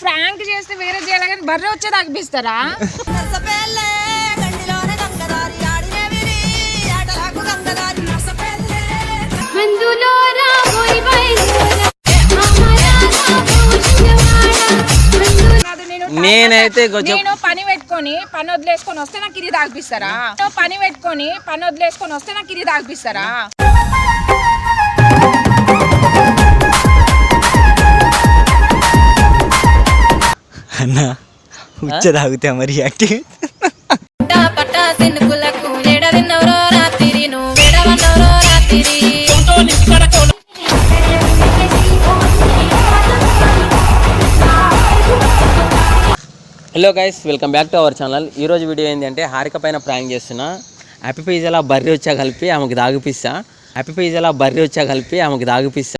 Frank చేస్తే వేరే చేయాలి కానీ బర్రె వచ్చే తాగిపిస్తారా? నేనైతే నేను పని పెట్టుకొని పని వదిలేసుకొని వస్తే నాకు ఇది తాగిపిస్తారా? పని పెట్టుకొని పని వదిలేసుకొని వస్తే నాకు ఇది తాగిపిస్తారా? అన్నా ఉచ్చ తాగుతా మరి active hello guys, welcome back to our channel. ఈరోజు వీడియో ఏంటంటే హారిక పైన ప్రాంక్ చేస్తున్నా. హ్యాపీ పిజ్జాలా బర్రె వచ్చా కలిపి ఆమెకు తాగిపిస్తా. హ్యాపీ పిజ్జాలా బర్రె వచ్చా కలిపి ఆమెకు తాగిపిస్తా.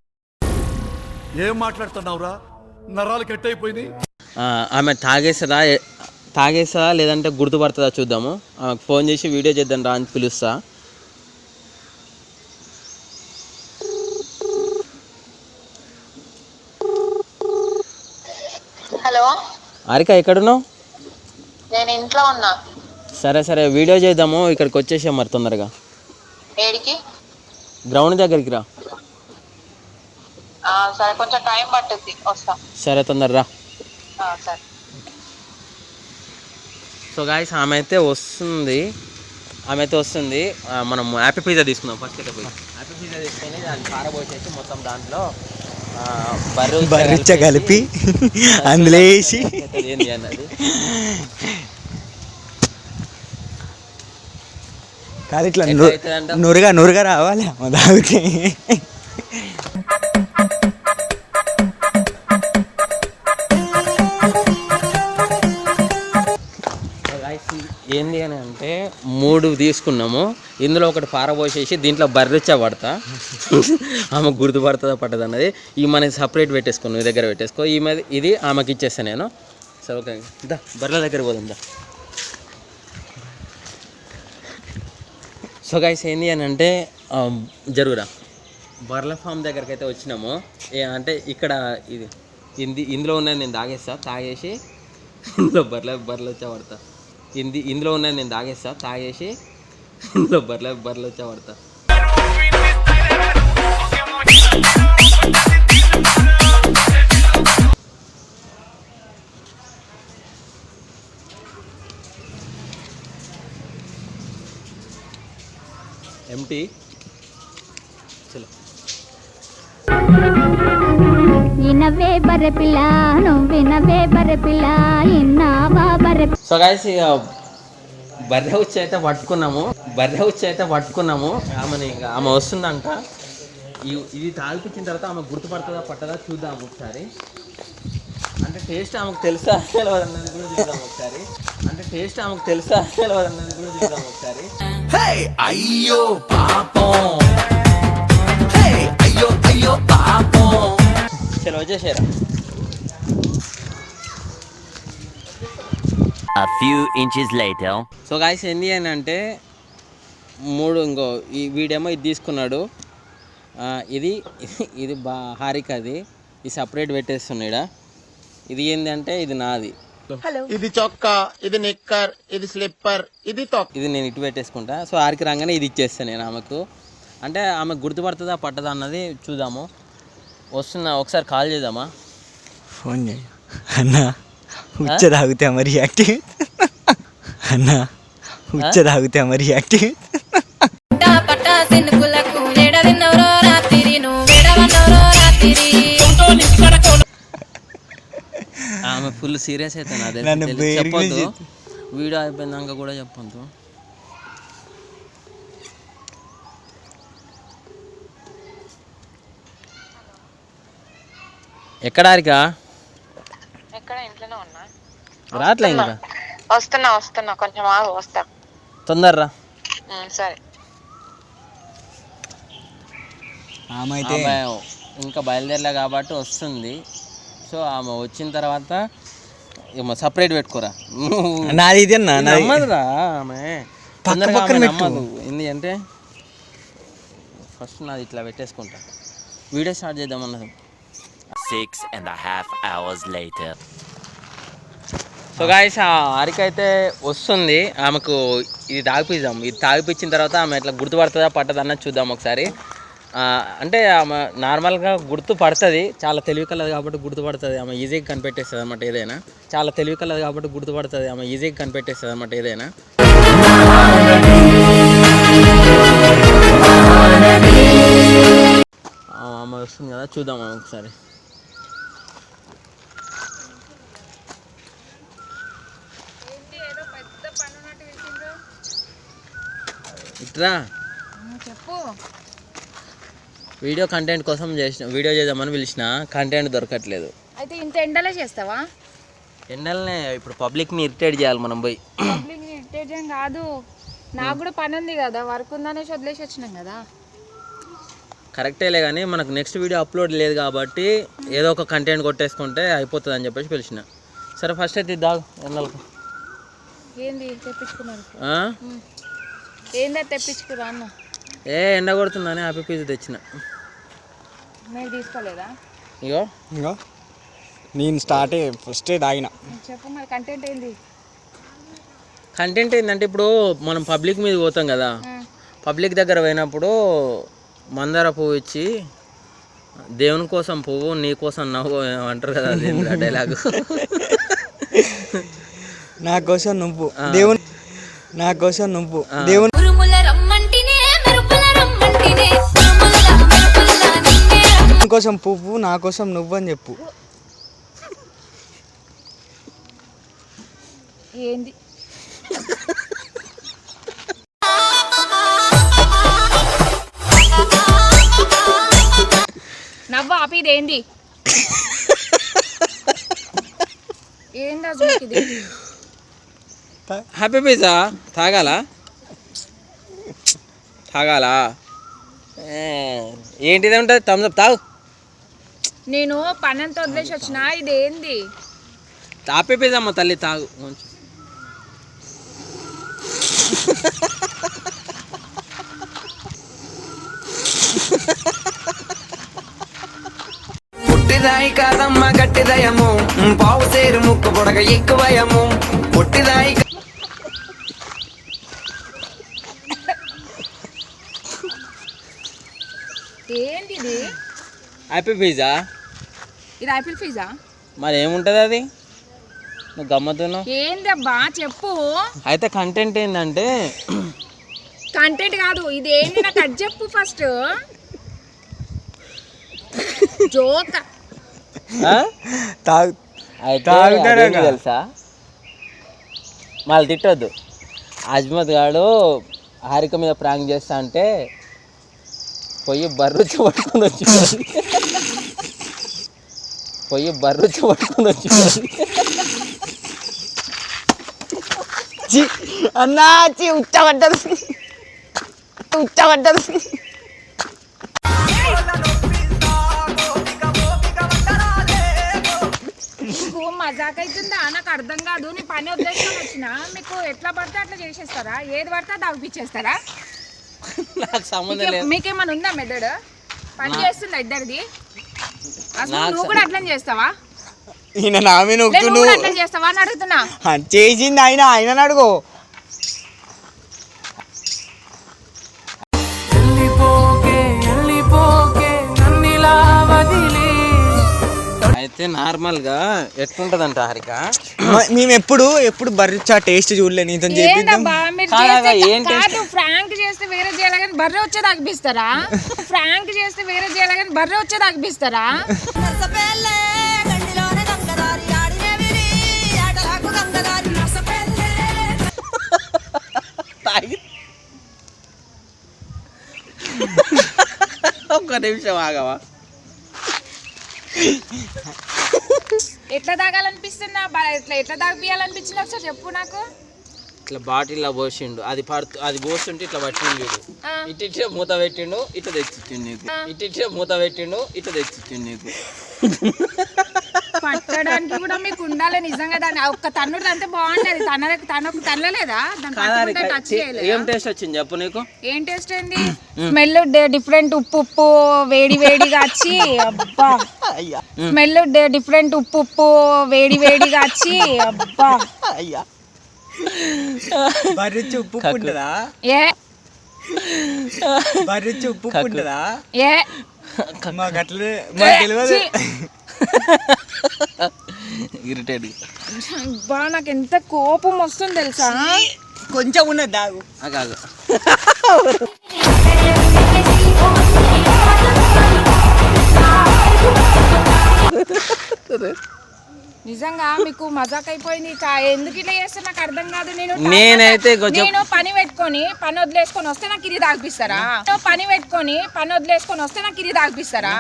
ఏం మాట్లాడుతున్నావురా? నరాలు కట్ అయిపోయింది. ఆమె తాగేస్తుందా లేదంటే గుర్తుపడుతుందా చూద్దాము. ఆమెకు ఫోన్ చేసి వీడియో చేద్దాం రా అని పిలుస్తా. హలో హారిక, ఎక్కడున్నావు? నేను ఇంట్లో ఉన్నా. సరే వీడియో చేద్దాము. ఇక్కడికి వచ్చేసాం మరి తొందరగా. ఏడికి? గ్రౌండ్ దగ్గరికి రా. సరే, కొంచెం టైం పట్టుద్ది, వస్తా. సరే, తొందరరా. సరే. సో గాయస్, ఆమె అయితే వస్తుంది. మనం హ్యాపీ పిజ్జా తీసుకుందాం. ఫస్ట్ అయితే పోయి హ్యాపీ పిజ్జా తీసుకొని దాన్ని పారబోసేసి మొత్తం దాంట్లో బర్రె కలిపి అందులో వేసి ఏంది అన్నది కాదు, ఇట్లా నురుగా రావాలి తాగితే. ఏంది అని అంటే 3 తీసుకున్నాము. ఇందులో ఒకటి పారబోసేసి దీంట్లో బర్రెచ్చా పడతా. ఆమెకు గుర్తుపడుతుందా పట్టదు అన్నది. ఈ మనకి సపరేట్ పెట్టేసుకో, నీ దగ్గర పెట్టేసుకో. ఇది ఆమెకి ఇచ్చేస్తాను నేను. సో ఓకే, దా బర్రెల దగ్గర పోతుందా. సో గైస్, ఏంది అని అంటే జరుగురా బర్రెల ఫామ్ దగ్గరికి అయితే వచ్చినాము. అంటే ఇక్కడ ఇందులో ఉన్నది నేను తాగేసి ఇందులో బర్రెలు వచ్చా పడతా. ఇందులో ఉన్నది నేను తాగేసి ఇందులో బర్రెలు వచ్చా పడతా. ఎంటీ చలో. సో గైస్, బర్రె ఉచ్చి అయితే పట్టుకున్నాము. ఆమె వస్తుందంట. ఇది తాగిపించిన తర్వాత ఆమె గుర్తుపడుతుందా పట్టదా చూద్దాము ఒకసారి. అంటే టేస్ట్ ఆమెకు తెలుసా తెలియదు అన్నది కూడా చూద్దాం ఒకసారి. అయ్యో పాపం చలో వచ్చేసారా. A few inches later. So guys, ఏంది అని అంటే ఈ వీడేమో ఇది తీసుకున్నాడు. ఇది హారికది. ఇది సపరేట్ పెట్టేస్తున్నాడా. ఇది ఏంది అంటే ఇది నాది. ఇది చొక్కా, ఇది నిక్కర్, ఇది స్లిప్పర్, ఇది ఇది నేను ఇటు పెట్టేసుకుంటా. సో హారికి రాగానే ఇది ఇచ్చేస్తాను నేను ఆమెకు. అంటే ఆమె గుర్తుపడుతుందా పట్టదా అన్నది చూద్దాము. వస్తున్నా, ఒకసారి కాల్ చేద్దామా. ఫోన్ చేయ అన్నా ఉచ్చ తాగుతా మరి యాక్టివ్. అన్నా ఉచ్చ తాగుతా మరి యాక్టివ్. ఆమె ఫుల్ సీరియస్ అవుతాను. అదే చెప్పొద్దు, వీడియో అయిపోయిందాక కూడా చెప్పొద్దు. ఎక్కడ హారిక? ఇంట్లోనే ఉన్నా. రాట్లే ఇంకా. వస్తున్నా కొంచెం ఆగు, వస్తా. తొందరరా. సరే. ఆమె ఇంకా బయలుదేరలే కాబట్టి వస్తుంది. సో ఆమె వచ్చిన తర్వాత సపరేట్ పెట్టుకోరా. నాది ఇది నమ్మదురా ఆమె. నమ్మదు. ఎందుకంటే ఫస్ట్ నాది ఇట్లా పెట్టేసుకుంటా. వీడియో స్టార్ట్ చేద్దామన్నది. 6.5 hours later. సో గాయస్ ఆ హారిక అయితే వస్తుంది, ఆమెకు ఇది తాగిపిద్దాం. ఇది తాగిపించిన తర్వాత ఆమె ఎట్లా గుర్తుపడుతుందా పట్టదా అన్నది చూద్దాం ఒకసారి. అంటే ఆమె నార్మల్గా గుర్తుపడుతుంది, చాలా తెలివి కలదు కాబట్టి గుర్తుపడుతుంది, ఆమె ఈజీగా కనిపెట్టేస్తుంది అనమాట ఏదైనా. చాలా తెలివి కలదు కాబట్టి గుర్తుపడుతుంది, ఆమె ఈజీగా కనిపెట్టేస్తుంది అనమాట ఏదైనా. ఆమె వస్తుంది కదా, చూద్దాం ఆమె ఒకసారి. ఇట్రా చెప్పు. వీడియో కంటెంట్ కోసం వీడియో చేద్దామని పిలిచిన, కంటెంట్ దొరకట్లేదు. అయితే ఇంత ఎండలే చేస్తావా? ఎండలనే ఇప్పుడు పబ్లిక్ని ఇరిటేట్ చేయాలి మనం పోయి. పబ్లిక్ ఇరిటేట్ ఏం కాదు, నాకు కూడా పని ఉంది కదా, వర్క్ ఉందనేసి వదిలేసి వచ్చినాం కదా. కరెక్టేలే కానీ మనకు నెక్స్ట్ వీడియో అప్లోడ్ లేదు కాబట్టి ఏదో ఒక కంటెంట్ కొట్టేసుకుంటే అయిపోతుంది అని చెప్పేసి పిలిచిన. సరే ఫస్ట్ అయితే దాగు ఎండలకు. ఏంది తెప్పించుకున్నారు? ఏందా తెప్పించుకురా అన్న? ఎండ కొడుతుందని హ్యాపీ పీజ్ తెచ్చిన. మీరు తీసుకోలేదా? ఇగో ఇంకా నేను ఫస్టే తాగిన. చెప్పు మరి కంటెంట్ ఏంది? కంటెంట్ ఏంటంటే ఇప్పుడు మనం పబ్లిక్ మీద పోతాం కదా, పబ్లిక్ దగ్గర పోయినప్పుడు మందార పువ్వు ఇచ్చి దేవుని కోసం పువ్వు నీ కోసం నవ్వు అంటారు కదా, డైలాగ్. నా కోసం నువ్వు దేవుని, నా కోసం నువ్వు దేవుని కోసం పువ్వు, నా కోసం నువ్వు అని చెప్పు. ఏంది నవ్వు ఆపిది? ఏంది ఏంది అసలు ఇది? హ్యాపీ పిజ్జా తాగాలా? ఏంటిది ఉంటుంది? థమ్స్ అప్ తాగు. నేను పనంతా వదిలేసి వచ్చిన, ఇది ఏంది? హ్యాపీ పిజ్జా అమ్మ తల్లి తాగు. పుట్టిదాయి కాదమ్మ గట్టిదయము, పావు సేరు ముక్కు పొడగ ఎక్కువయము. పుట్టిదాయి ఏంది ఇది? Happy pizza. ఇది యాపిల్ పిజ్జా? మరి ఏముంటుంది అది? నువ్వు గమ్మతున్నావు. ఏందబ్బా చెప్పు. అయితే కంటెంట్ ఏంటంటే, కంటెంట్ కాదు ఇది ఏంది, నాకు అది చెప్పు ఫస్ట్. జోక్. అయితే అదేంటి తెలుసా, మళ్ళీ తిట్టొద్దు. అజ్మత్ గాడు హారిక మీద ప్రాంక్ చేస్తా అంటే పొయ్యి బర్రుచ్చి పట్టుకొని వచ్చింది. అన్నా ఉచ్చబడ్డది. మీకు మజాక్ అవుతుందా? నాకు అర్థం కాదు. నీ పని వదిలేసుకొని వచ్చిన, మీకు ఎట్లా పడితే అట్లా చేసేస్తారా? ఏది పడితే అది అవిపించేస్తారా? నాకు సంబంధం లేదు. మీకేమన్నా ఉందా మెదడు? పని చేస్తుందా ఇద్దరిది? అసలు నువ్వు కూడా అట్లనే చేస్తావా? ఈయన నా మీద నువ్వు అట్లా చేస్తావా అని అడుగుతున్నా. చేసింది ఆయన అడుగు. అయితే నార్మల్గా ఎట్లుంటదంట హారిక, మేము ఎప్పుడు బర్రిచ్చా టేస్ట్ చూడలే. నీతో ఏందబ్బా మీరు చేస్తే ఫ్రాంక్ చేస్తే వేరే చేయాలి కానీ బర్రె వచ్చే తాగిపిస్తారా? ఫ్రాంక్ చేస్తే వేరే చేయాలి కానీ బర్రె వచ్చే తాగిపిస్తారా? ఒక్క నిమిషం ఆగవా. ఎట్లా తాగాలనిపిస్తున్నా, ఎట్లా తాగిపియాలనిపించింది ఒకసారి చెప్పు నాకు. ఇట్లా బాటిల్లో పోసిండు, అది పోస్తుంటే ఇట్లా పట్టిండు, ఇట్టే మూత పెట్టిండు, ఇట్లా తెచ్చిచ్చిండు నీకు. పట్టడానికి కూడా మీకు ఉండాలి నిజంగా. దాన్ని ఒక్క తన్నుడు అంతే బాగుంటది. తనకు తనలేదా దాన్ని పట్టుకుంటే టచ్ చేయలేదు. ఏం టేస్ట్ వచ్చింది చెప్పు నీకు? ఏం టేస్ట్ ఏంది? స్మెల్ డిఫరెంట్, ఉప్పు వేడిగా వచ్చి అబ్బా. స్మెల్ డిఫరెంట్, ఉప్పు వేడిగా వచ్చి అబ్బా. బర్రిచ్చి ఉప్పు ఉంటుందా? ఏ బర్రిచ్చి ఉప్పు ఉంటుందా? ఏ మాకు అట్లనే మాకు తెలియదు. ఇరిటేట్. అబ్బా నాకు ఎంత కోపం వస్తుంది తెలుసా. కొంచెం ఉన్నది దాగు. కాదు నిజంగా మీకు మజాక్ అయిపోయింది. ఎందుకు ఇట్లా చేస్తే నాకు అర్థం కాదు. నేనైతే నేను పని పెట్టుకొని పని వదిలేసుకొని వస్తే నాకు ఇది తాగిపిస్తారా? పని పెట్టుకొని పని వదిలేసుకొని వస్తే నాకు ఇది తాగిపిస్తారా?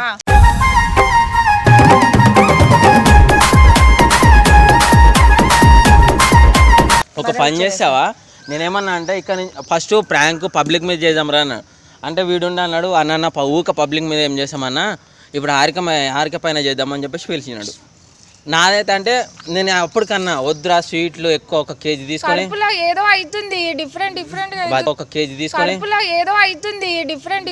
ఒక పని చేస్తావా? నేనేమన్నా అంటే ఇక్కడ ఫస్ట్ ప్రాంక్ పబ్లిక్ మీద చేద్దాం రా అన్న అంటే వీడుండి అన్నాడు. అన్న ఊక పబ్లిక్ మీద ఏం చేసామన్నా, ఇప్పుడు హారిక పైన చేద్దామని చెప్పేసి పిలిచినాడు. నాదైతే అంటే నేను అప్పటికన్నా వద్దురా స్వీట్లు ఎక్కువ 1 కేజీ తీసుకొని ఏదో అవుతుంది డిఫరెంట్ 1 కేజీ తీసుకొని ఏదో అవుతుంది డిఫరెంట్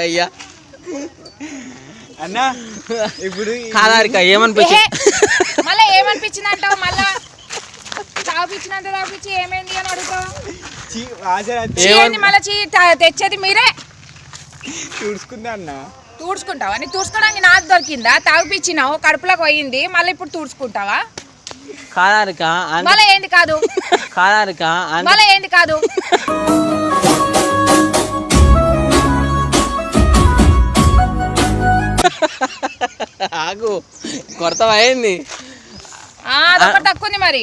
అయ్యా అన్నా ఇప్పుడు కాదారిక ఏమనిపించింది? మళ్ళీ ఏమనిపించింది అంటావు? మళ్ళా తాగిపించినంత తాగిపించి ఏమైంది అని అడుగుతావు. మళ్ళీ తెచ్చేది మీరే చూసుకుందా అన్న? తూడ్చుకుంటావా? నీకు తూడ్చుకోవడానికి నాకు దొరికిందా? తాగిపించినావు, కడుపులోకి పోయింది, మళ్ళీ ఇప్పుడు తూడ్చుకుంటావా? కాదారిక మళ్ళీ ఏంది కాదు? కాదారిక మళ్ళీ ఏంది కాదు? ఆగు కొరతవా అయింది. అదొకటి తక్కువ ఉంది మరి.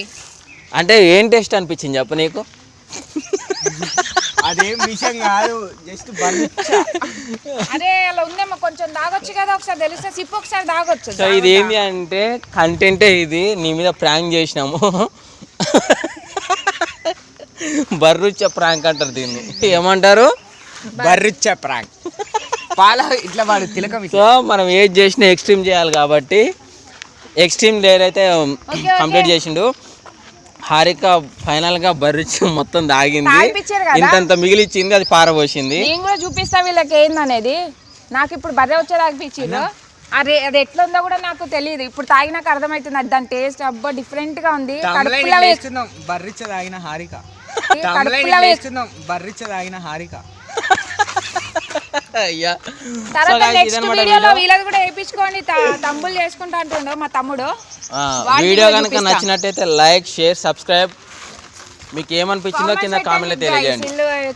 అంటే ఏం టేస్ట్ అనిపించింది చెప్పు నీకు? అదేం విషయం కాదు, జస్ట్ అదే అలా ఉందేమో కొంచెం తాగొచ్చు కదా, ఒకసారి తెలిస్తే సిప్పు ఒకసారి తాగొచ్చు. సో ఇది ఏమి అంటే కంటెంటే ఇది, నీ మీద ప్రాంక్ చేసినాము. బర్రుచ్చ ప్రాంక్ అంటారు దీన్ని. ఏమంటారు? బర్రిచ్చ ప్రాంక్. పాల ఇట్లా వాడు తిలకం. సో మనం ఏది చేసినా ఎక్స్ట్రీమ్ చేయాలి కాబట్టి ఎక్స్ట్రీమ్ లేయర్ అయితే కంప్లీట్ చేసిండు. హారిక ఫైనల్ గా బర్రిచ్చి మొత్తం తాగింది, ఇంతంత మిగిలిచ్చింది, అది పారబోసింది. నేను కూడా చూపిస్తా వీళ్ళకి ఏందనేది. నాకు ఇప్పుడు బర్రె వచ్చే తాగిపించిండు. అరే అది ఎట్లా ఉందో కూడా నాకు తెలియదు. ఇప్పుడు తాగినాక అర్థమవుతుంది అది దాని టేస్ట్. అబ్బా డిఫరెంట్ గా ఉంది. బర్రిచ్చ తాగిన హారిక. బర్రిచ్చ తాగిన హారిక. తర్వాత నెక్స్ట్ వీడియోలో వీళ్ళది కూడా వేయించుకోండి. తమ్ముళ్ళు చేసుకుంటా అంటుండో మా తమ్ముడు. వీడియో కనుక నచ్చినట్టయితే లైక్, షేర్, సబ్స్క్రైబ్. మీకు ఏమనిపించిందో కింద కామెంట్లో తెలియజేయండి.